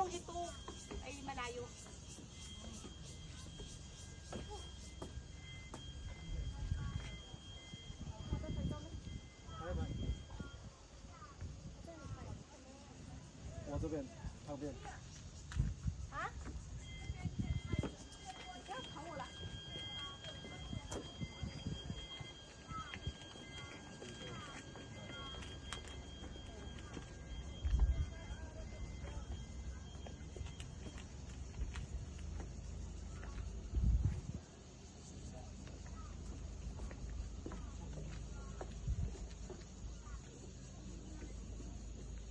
ito ay malayo. Ha?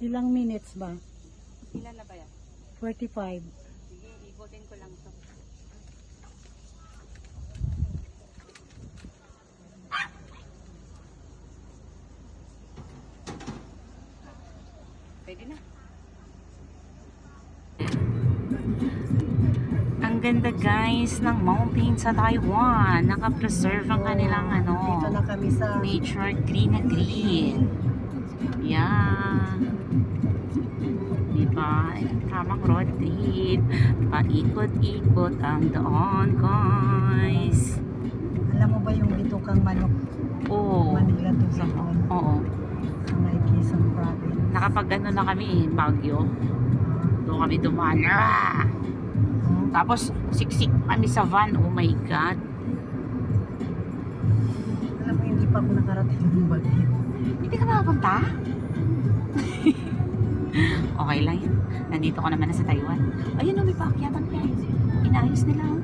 Ilang minutes ba? Ilan na ba yan? 45. Sige, ikutin ko lang to. Pwede na. Ang ganda guys ng mountain sa Taiwan. Naka-preserve ang kanilang Dito na kami sa nature green na green. Yan. Diba? Tamang road trip. Paikot-ikot ang daan guys. alam mo ba yung bitukang manok? Oo. Manila to Bicol. Oo. Sa may Quezon Province. Nakapag ano na kami Baguio. Doon kami dumaan. Ah! Tapos siksik kami sa van. Oh my God. Alam mo, hindi pa ako nakarating ng Baguio. Hindi ka makapunta? Okay lang yun. Nandito ko naman na sa Taiwan. Ayun o, may paakyatan guys. Inayos nila. Oh.